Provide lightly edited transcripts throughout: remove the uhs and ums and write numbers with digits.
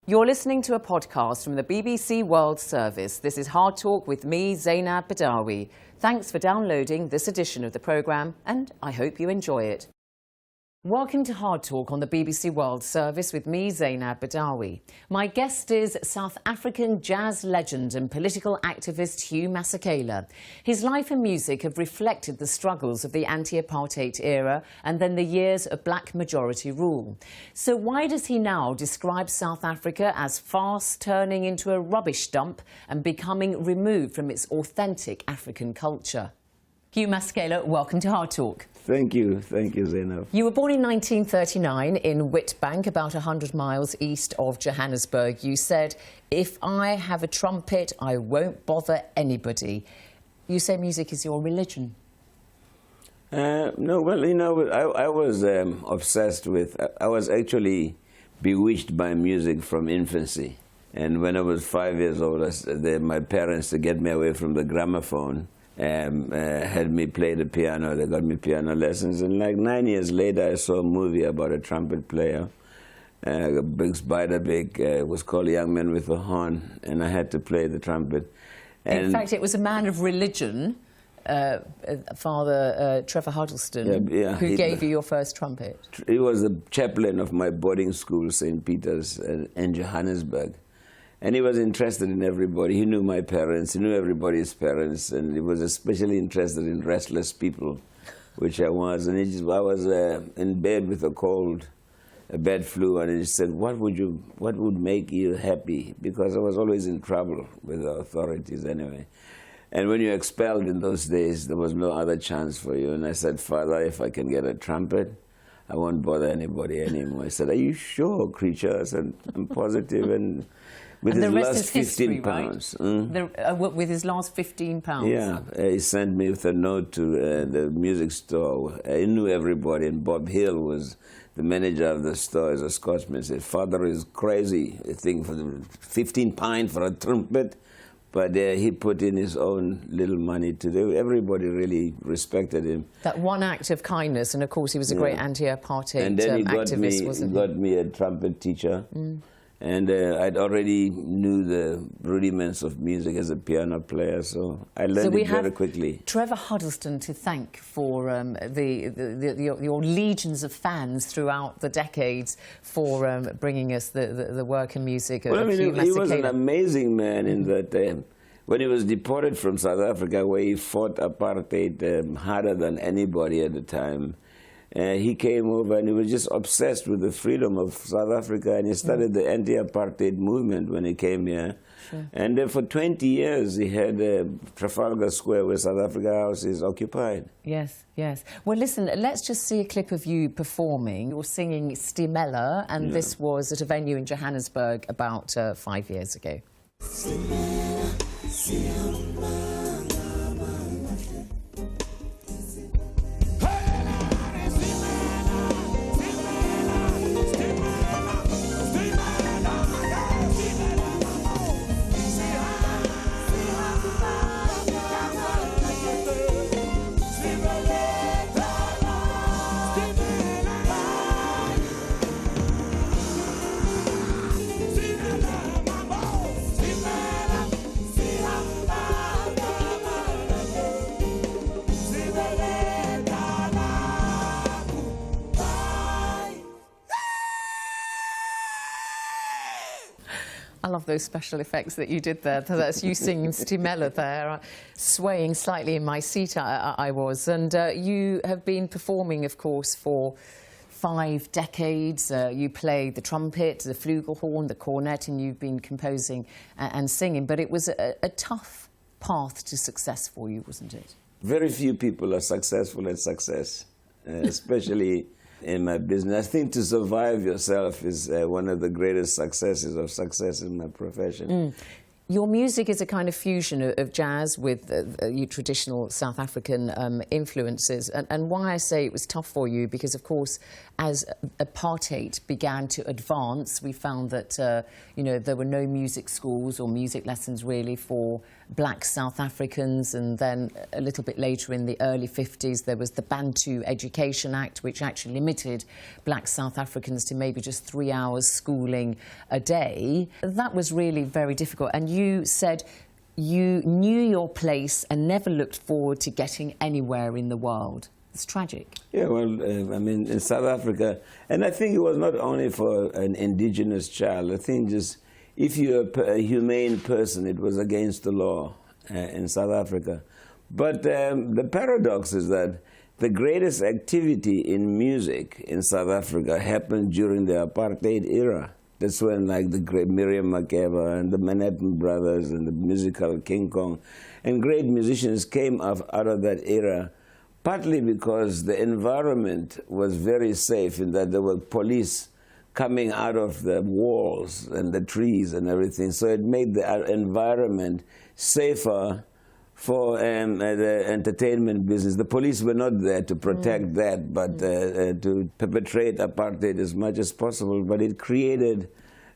You're listening to a podcast from the BBC World Service. This is Hard Talk with me, Zainab Badawi. Thanks for downloading this edition of the programme, and I hope you enjoy it. Welcome to Hard Talk on the BBC World Service with me, Zainab Badawi. My guest is South African jazz legend and political activist Hugh Masekela. His life and music have reflected the struggles of the anti-apartheid era and then the years of black majority rule. So why does he now describe South Africa as fast turning into a rubbish dump and becoming removed from its authentic African culture? Hugh Masekela, welcome to Hard Talk. Thank you, Zainab. You were born in 1939 in Witbank, about 100 miles east of Johannesburg. You said, if I have a trumpet, I won't bother anybody. You say music is your religion. No, well, you know, I was obsessed with, I was actually bewitched by music from infancy. And when I was 5 years old, my parents, to get me away from the gramophone, had me play the piano. They got me piano lessons, and like 9 years later I saw a movie about a trumpet player, big spider big, it was called Young Man with a Horn, and I had to play the trumpet. And in fact, it was a man of religion, Father Trevor Huddleston, who gave you your first trumpet. He was the chaplain of my boarding school, St. Peter's in Johannesburg. And he was interested in everybody. He knew my parents, he knew everybody's parents, and he was especially interested in restless people, which I was. And I was in bed with a cold, a bad flu, and he said, what would make you happy? Because I was always in trouble with the authorities anyway. And when you're expelled in those days, there was no other chance for you. And I said, Father, if I can get a trumpet, I won't bother anybody anymore. He said, are you sure, creature? I said, I'm positive. And with his last 15 pounds. Right? With his last 15 pounds. Yeah, he sent me with a note to the music store. He knew everybody, and Bob Hill was the manager of the store as a Scotsman. He said, Father is crazy, a thing for the 15 pounds for a trumpet. But he put in his own little money to do. Everybody really respected him. That one act of kindness, and of course he was a great anti-apartheid activist, wasn't he? He got me a trumpet teacher. And I'd already knew the rudiments of music as a piano player, so I learned it very quickly. Trevor Huddleston to thank for your legions of fans throughout the decades for bringing us the work and music of Hugh Masekela. He was an amazing man in that when he was deported from South Africa, where he fought apartheid harder than anybody at the time. He came over and he was just obsessed with the freedom of South Africa, and he started the anti-apartheid movement when he came here. Sure. And for 20 years he had Trafalgar Square, where South Africa House is occupied. Yes, yes. Well, listen, let's just see a clip of you performing. You're singing Stimela, and this was at a venue in Johannesburg about 5 years ago. I love those special effects that you did there. That's you singing Stimela there, swaying slightly in my seat I was. And you have been performing, of course, for 5 decades. You play the trumpet, the flugelhorn, the cornet, and you've been composing and singing. But it was a tough path to success for you, wasn't it? Very few people are successful at success, especially in my business. I think to survive yourself is one of the greatest successes of success in my profession. Your music is a kind of fusion of jazz with traditional South African influences. And why I say it was tough for you, because, of course, as apartheid began to advance, we found that, you know, there were no music schools or music lessons really for black South Africans. And then a little bit later in the early 50s, there was the Bantu Education Act, which actually limited black South Africans to maybe just 3 hours schooling a day. That was really very difficult. And you said you knew your place and never looked forward to getting anywhere in the world. It's tragic. Yeah, well, I mean, in South Africa, and I think it was not only for an indigenous child. I think just if you're a humane person, it was against the law in South Africa. But the paradox is that the greatest activity in music in South Africa happened during the apartheid era. That's when, like, the great Miriam Makeba and the Manhattan Brothers and the musical King Kong and great musicians came out of that era, partly because the environment was very safe in that there were police coming out of the walls and the trees and everything. So it made the environment safer for the entertainment business. The police were not there to protect that, but to perpetrate apartheid as much as possible. But it created,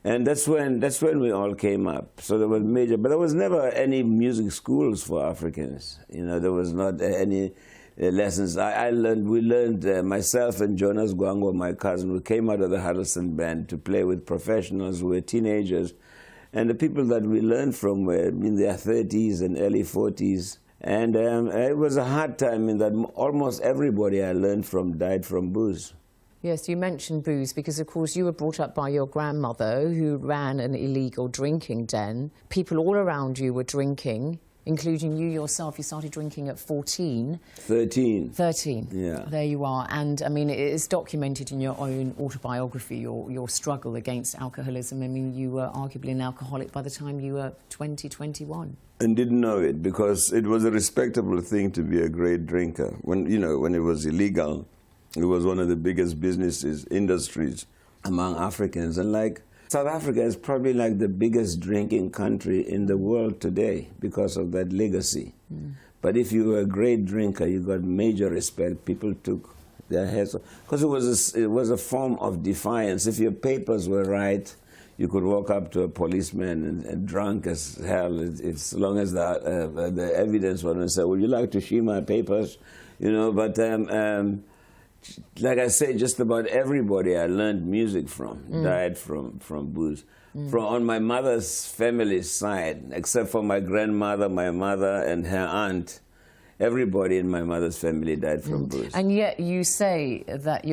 and that's when we all came up. So there was major, but there was never any music schools for Africans. You know, there was not any lessons. We learned, myself and Jonas Gwangwa, my cousin, we came out of the Huddleston band to play with professionals who were teenagers. And the people that we learned from were in their 30s and early 40s. And it was a hard time in that almost everybody I learned from died from booze. Yes, you mentioned booze because, of course, you were brought up by your grandmother who ran an illegal drinking den. People all around you were drinking, including you yourself. You started drinking at 14. 13. 13. Yeah. There you are. And, I mean, it is documented in your own autobiography, your struggle against alcoholism. I mean, you were arguably an alcoholic by the time you were 20, 21. And didn't know it because it was a respectable thing to be a great drinker. When, you know, when it was illegal, it was one of the biggest industries among Africans. And, like, South Africa is probably like the biggest drinking country in the world today because of that legacy. But if you were a great drinker, you got major respect. People took their heads off. Because it was a form of defiance. If your papers were right, you could walk up to a policeman and drunk as hell, as long as the evidence was and say, would you like to see my papers? You know, but like I say, just about everybody I learned music from died from booze. On my mother's family side, except for my grandmother, my mother, and her aunt, everybody in my mother's family died from booze. And yet you say that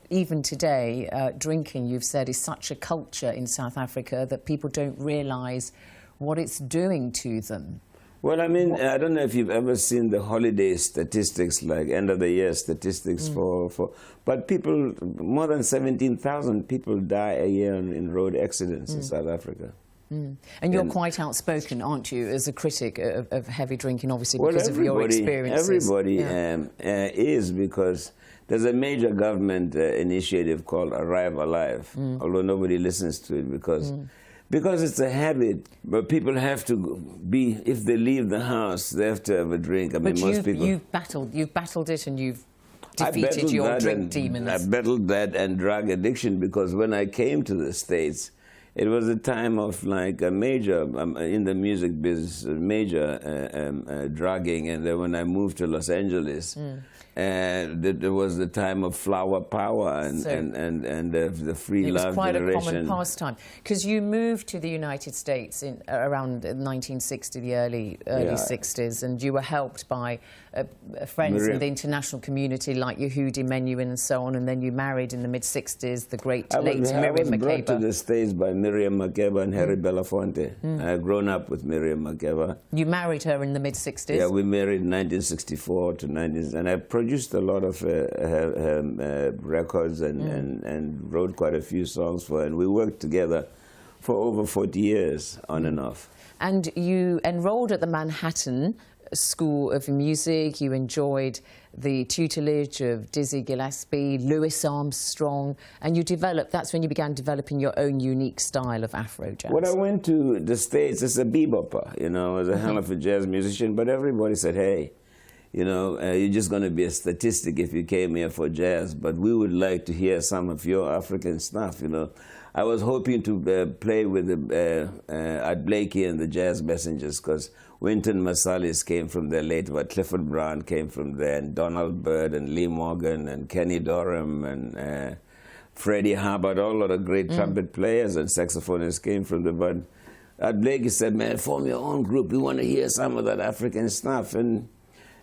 even today, drinking, you've said, is such a culture in South Africa that people don't realise what it's doing to them. Well, I mean, I don't know if you've ever seen the holiday statistics, like end of the year statistics but people, more than 17,000 people die a year in road accidents in South Africa. And you're quite outspoken, aren't you, as a critic of heavy drinking, obviously, because of your experiences. Everybody is, because there's a major government initiative called Arrive Alive, although nobody listens to it because it's a habit, but people have to be, if they leave the house, they have to have a drink. I mean, most people... You've battled it and you've defeated your drink demons. I battled that and drug addiction because when I came to the States, it was a time of like a major, in the music business, major drugging, and then when I moved to Los Angeles, there was the time of flower power and the free love generation. It was quite a common pastime. Because you moved to the United States in around 1960, the early 60s, and you were helped by friends in the international community like Yehudi Menuhin and so on, and then you married in the mid-60s the great late Miriam Makeba. I was brought to the States by Miriam Makeba and Harry Belafonte. I had grown up with Miriam Makeba. You married her in the mid-60s? Yeah, we married in 1964 to 19... And I produced a lot of records and wrote quite a few songs for her. And we worked together for over 40 years, on and off. And you enrolled at the Manhattan School of Music. You enjoyed the tutelage of Dizzy Gillespie, Louis Armstrong, and you developed, that's when you began developing your own unique style of Afro jazz. When I went to the States as a bebopper, you know, as a hell of a jazz musician, but everybody said, hey, you know, you're just going to be a statistic if you came here for jazz, but we would like to hear some of your African stuff, you know. I was hoping to play with Art Blakey and the Jazz Messengers, because Wynton Marsalis came from there later, but Clifford Brown came from there, and Donald Byrd and Lee Morgan and Kenny Dorham and Freddie Hubbard, all of the great trumpet players and saxophonists came from there. But Art Blakey said, man, form your own group. We want to hear some of that African stuff. And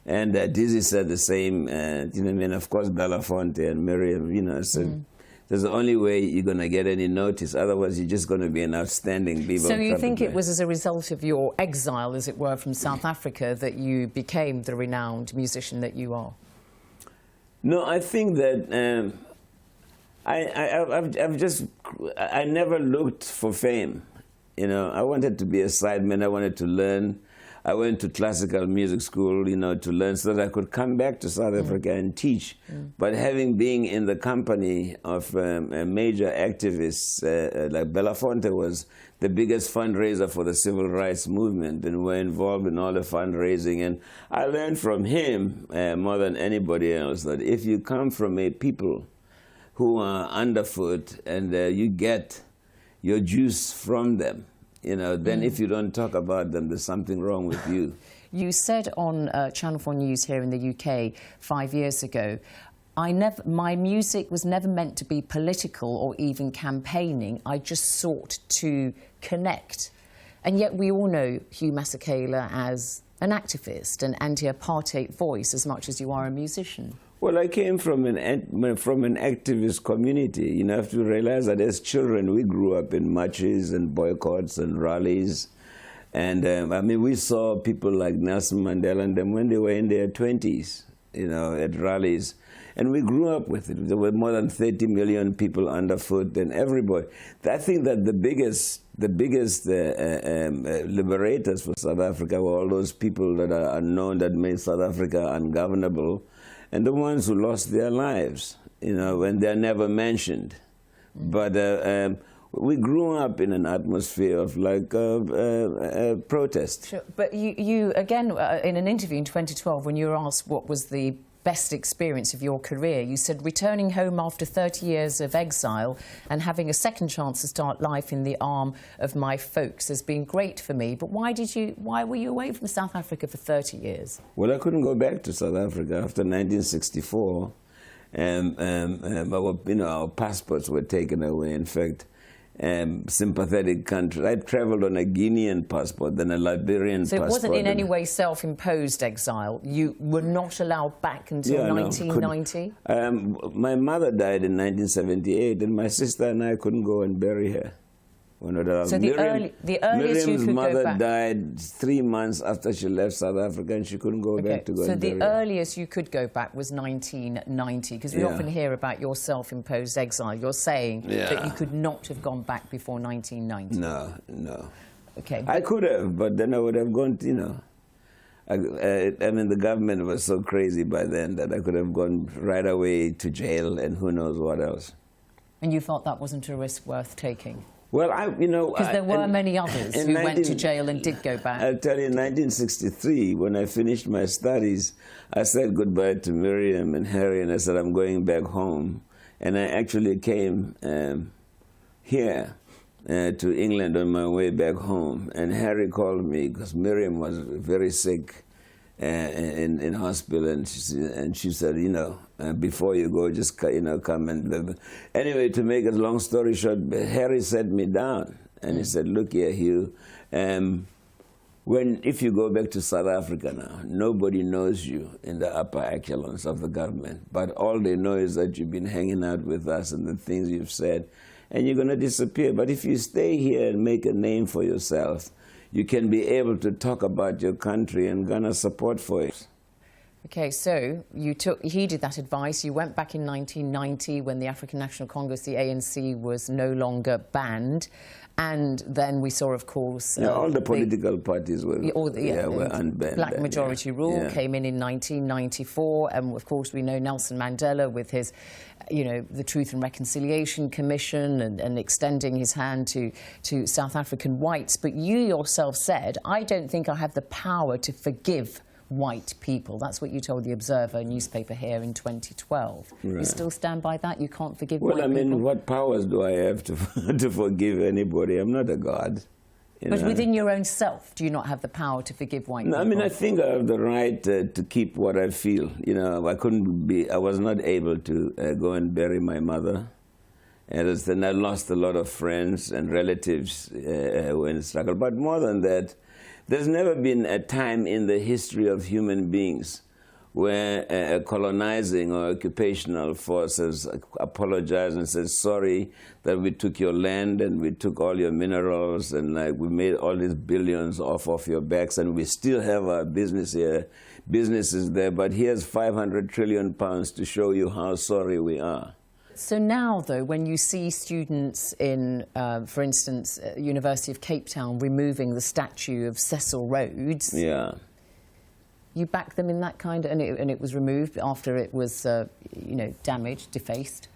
Dizzy said the same. You know, I mean, of course, Belafonte and Miriam, you know, said, that's the only way you're going to get any notice. Otherwise, you're just going to be an outstanding bebop. So you think it was as a result of your exile, as it were, from South Africa that you became the renowned musician that you are? No, I think that I never looked for fame. You know, I wanted to be a sideman. I wanted to learn. I went to classical music school, you know, to learn so that I could come back to South Africa and teach. But having been in the company of major activists, like Belafonte was the biggest fundraiser for the civil rights movement, and we're involved in all the fundraising. And I learned from him more than anybody else that if you come from a people who are underfoot and you get your juice from them, you know, then if you don't talk about them, there's something wrong with you. You said on Channel 4 News here in the UK 5 years ago, my music was never meant to be political or even campaigning. I just sought to connect. And yet we all know Hugh Masekela as an activist, an anti-apartheid voice, as much as you are a musician. Well, I came from an activist community. You know, you have to realize that as children, we grew up in marches and boycotts and rallies. And, I mean, we saw people like Nelson Mandela and them when they were in their 20s, you know, at rallies. And we grew up with it. There were more than 30 million people underfoot and everybody. I think that the biggest liberators for South Africa were all those people that are unknown that made South Africa ungovernable, and the ones who lost their lives, you know, when they're never mentioned. But we grew up in an atmosphere of like protest. Sure. But you again, in an interview in 2012, when you were asked what was the best experience of your career, you said returning home after 30 years of exile and having a second chance to start life in the arm of my folks has been great for me. But why were you away from South Africa for 30 years? Well, I couldn't go back to South Africa after 1964, and you know, our passports were taken away. In fact, sympathetic countries. I traveled on a Guinean passport, then a Liberian passport. So it wasn't in any way self-imposed exile? You were not allowed back until 1990? My mother died in 1978, and my sister and I couldn't go and bury her. So the earliest you could go back... Miriam's mother died 3 months after she left South Africa, and she couldn't go back to go and bury her. So the earliest you could go back was 1990, because we often hear about your self-imposed exile. You're saying that you could not have gone back before 1990. No. Okay. I could have, but then I would have gone, you know... I mean, the government was so crazy by then that I could have gone right away to jail and who knows what else. And you felt that wasn't a risk worth taking? Well, you know... Because there were many others who went to jail and did go back. I'll tell you, in 1963, when I finished my studies, I said goodbye to Miriam and Harry, and I said, I'm going back home. And I actually came here to England on my way back home. And Harry called me because Miriam was very sick in hospital, and she said, you know, before you go, just, you know, come and... Anyway, to make a long story short, Harry sat me down, and he said, look here, Hugh, if you go back to South Africa now, nobody knows you in the upper echelons of the government, but all they know is that you've been hanging out with us and the things you've said, and you're going to disappear. But if you stay here and make a name for yourself, you can be able to talk about your country and garner support for it. Okay, so you heeded that advice. You went back in 1990 when the African National Congress, the ANC, was no longer banned. And then we saw, of course... all the political parties were unbanned. Black majority rule came in 1994. And, of course, we know Nelson Mandela with his, the Truth and Reconciliation Commission and extending his hand to South African whites. But you yourself said, I don't think I have the power to forgive white people. That's what you told the Observer newspaper here in 2012. Right. You still stand by that? You can't forgive white people? Well, I mean, what powers do I have to forgive anybody? I'm not a god. But within your own self, do you not have the power to forgive white people? I mean, I think I have the right to keep what I feel. I was not able to go and bury my mother. And then I lost a lot of friends and relatives when struggle. But more than that, there's never been a time in the history of human beings where colonizing or occupational forces apologize and say, sorry that we took your land and we took all your minerals and we made all these billions off your backs and we still have our businesses there, but here's 500 trillion pounds to show you how sorry we are. So now, though, when you see students in, for instance, University of Cape Town removing the statue of Cecil Rhodes, you back them in that kind of, and it was removed after it was, damaged, defaced?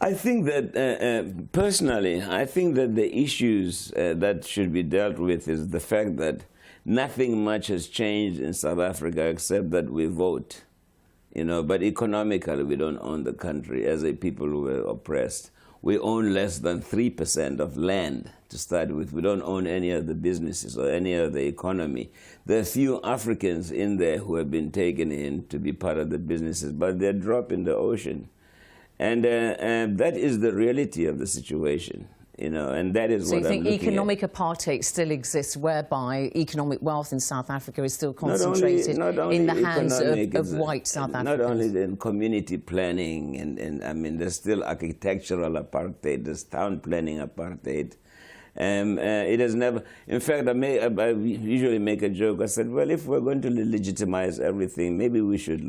I think that, personally, I think that the issues that should be dealt with is the fact that nothing much has changed in South Africa except that we vote. But economically, we don't own the country as a people who were oppressed. We own less than 3% of land to start with. We don't own any of the businesses or any of the economy. There are few Africans in there who have been taken in to be part of the businesses, but they're dropped in the ocean. And that is the reality of the situation. And that is what I'm looking at. So you think economic apartheid still exists, whereby economic wealth in South Africa is still concentrated in the hands of white South Africans? Not only in community planning, and I mean, there's still architectural apartheid, there's town planning apartheid. It has never, in fact, I usually make a joke. I said, well, if we're going to legitimize everything, maybe we should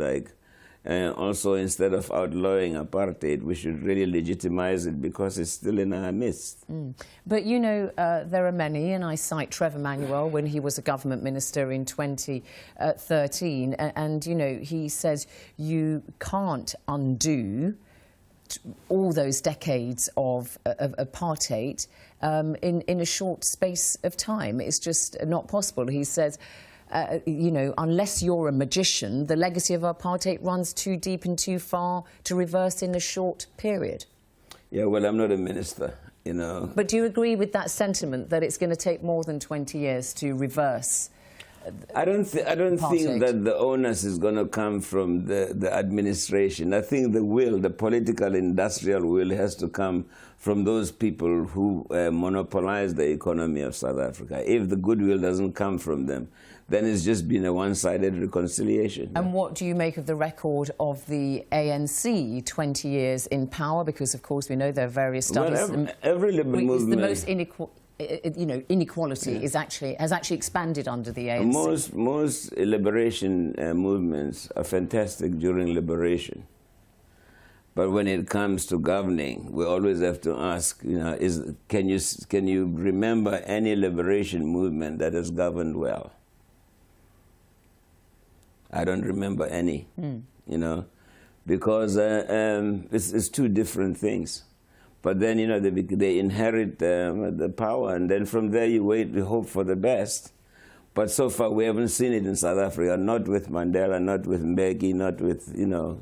also, instead of outlawing apartheid, we should really legitimize it because it's still in our midst. But, there are many, and I cite Trevor Manuel when he was a government minister in 2013, and he says you can't undo all those decades of apartheid in a short space of time. It's just not possible. He says, unless you're a magician, the legacy of apartheid runs too deep and too far to reverse in a short period. Yeah, well, I'm not a minister, But do you agree with that sentiment, that it's going to take more than 20 years to reverse I don't think that the onus is going to come from the administration. I think the will, the political industrial will, has to come from those people who monopolize the economy of South Africa. If the goodwill doesn't come from them, then it's just been a one-sided reconciliation. And what do you make of the record of the ANC 20 years in power? Because, of course, we know there are various studies. Well, every liberal movement... The most inequality has actually expanded under the ANC. Most liberation movements are fantastic during liberation. But when it comes to governing, we always have to ask, can you remember any liberation movement that has governed well? I don't remember any, because it's two different things. But then, they inherit the power, and then from there you hope for the best. But so far we haven't seen it in South Africa, not with Mandela, not with Mbeki, not with,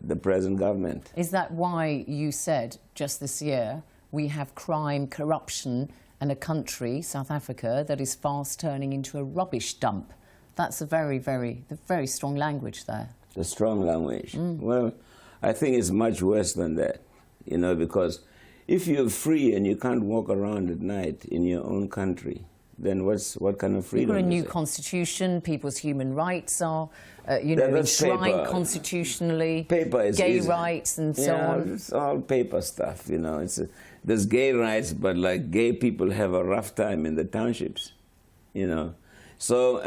the present government. Is that why you said just this year we have crime, corruption, and a country, South Africa, that is fast turning into a rubbish dump? That's a very, very strong language there. A strong language. Well, I think it's much worse than that, because if you're free and you can't walk around at night in your own country, then what kind of freedom We've got a new is it? constitution, people's human rights are, enshrined constitutionally, gay rights and so on. It's all paper stuff, there's gay rights, but gay people have a rough time in the townships, So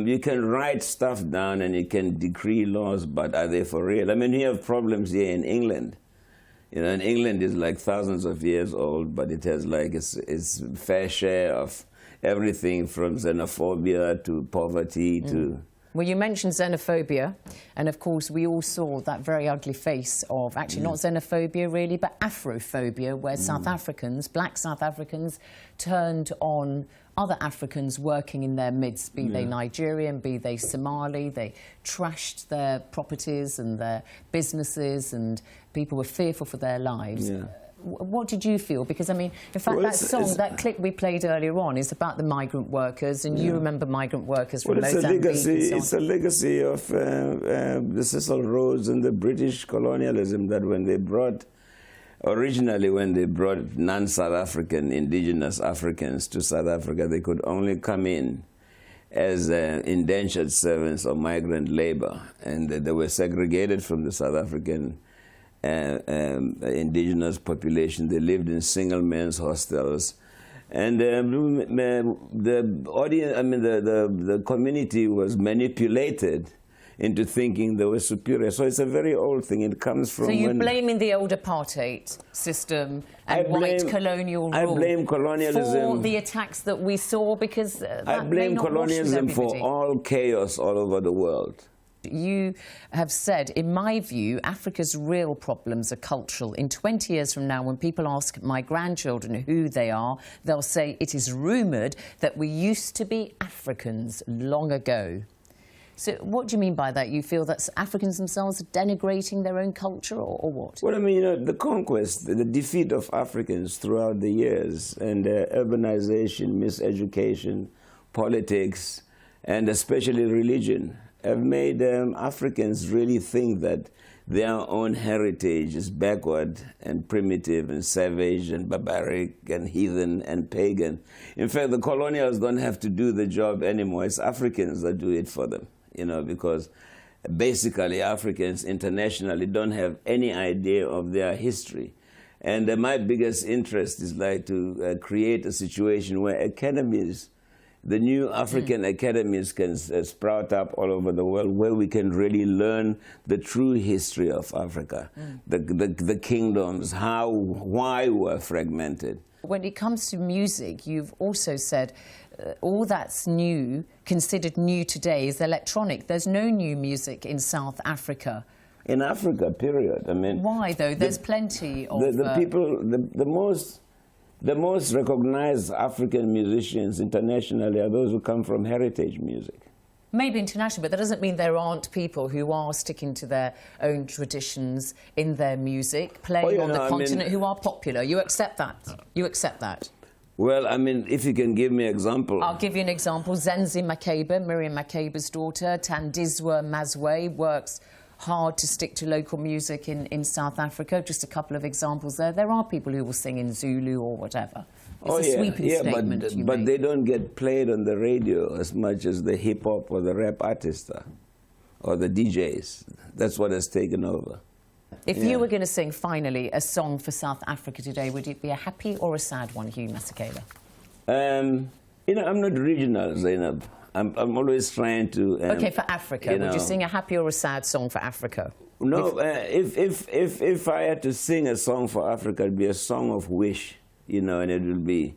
you can write stuff down and you can decree laws, but are they for real? I mean, you have problems here in England. You know, and England is like thousands of years old, but it has like its fair share of everything from xenophobia to poverty to... Well, you mentioned xenophobia, and of course we all saw that very ugly face of, actually not xenophobia really, but Afrophobia, where South Africans, black South Africans, turned on other Africans working in their midst, be they Nigerian, be they Somali. They trashed their properties and their businesses, and people were fearful for their lives. Yeah. What did you feel? Because, I mean, in fact, Well, that song, that clip we played earlier on is about the migrant workers, and you remember migrant workers from Mozambique and so on. It's a legacy of the Cecil Rhodes and the British colonialism, that originally when they brought non-South African indigenous Africans to South Africa, they could only come in as indentured servants or migrant labor, and they were segregated from the South African indigenous population. They lived in single men's hostels, and the audience, I mean, the community was manipulated into thinking they were superior. So it's a very old thing. It comes from... So you're blaming the old apartheid system and white colonial rule. I blame colonialism for the attacks that we saw, because I blame colonialism for all chaos all over the world. You have said, in my view, Africa's real problems are cultural. In 20 years from now, when people ask my grandchildren who they are, they'll say it is rumoured that we used to be Africans long ago. So what do you mean by that? You feel that Africans themselves are denigrating their own culture, or what? Well, I mean, you know, the conquest, the defeat of Africans throughout the years, and urbanization, miseducation, politics, and especially religion, have made Africans really think that their own heritage is backward and primitive and savage and barbaric and heathen and pagan. In fact, the colonials don't have to do the job anymore. It's Africans that do it for them, you know, because basically Africans internationally don't have any idea of their history. And my biggest interest is like to create a situation where academies, the new African academies, can sprout up all over the world, where we can really learn the true history of Africa, the kingdoms, why we're fragmented. When it comes to music, you've also said all that's new, considered new today, is electronic. There's no new music in South Africa. In Africa, period. I mean, why though? There's plenty of the most recognized African musicians internationally are those who come from heritage music. Maybe international, but that doesn't mean there aren't people who are sticking to their own traditions in their music, playing on the continent, who are popular. You accept that? You accept that? Well, I mean, if you can give me an example. I'll give you an example. Zenzi Makeba, Miriam Makeba's daughter, Thandiswa Mazwe, works hard to stick to local music in South Africa. Just a couple of examples there. There are people who will sing in Zulu or whatever. It's a sweeping statement. But they don't get played on the radio as much as the hip-hop or the rap artists or the DJs. That's what has taken over. If you were going to sing, finally, a song for South Africa today, would it be a happy or a sad one, Hugh Masekela? You know, I'm not regional, Zainab. I'm always trying to... OK, for Africa, would you sing a happy or a sad song for Africa? No, if I had to sing a song for Africa, it'd be a song of wish, you know, and it would be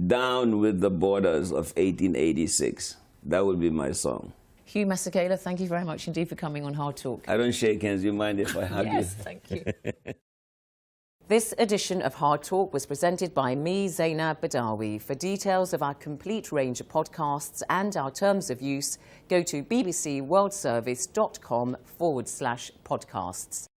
Down with the Borders of 1886. That would be my song. Hugh Masekela, thank you very much indeed for coming on Hard Talk. I don't shake hands. You mind if I hug you? Yes, thank you. This edition of Hard Talk was presented by me, Zainab Badawi. For details of our complete range of podcasts and our terms of use, go to bbcworldservice.com/podcasts.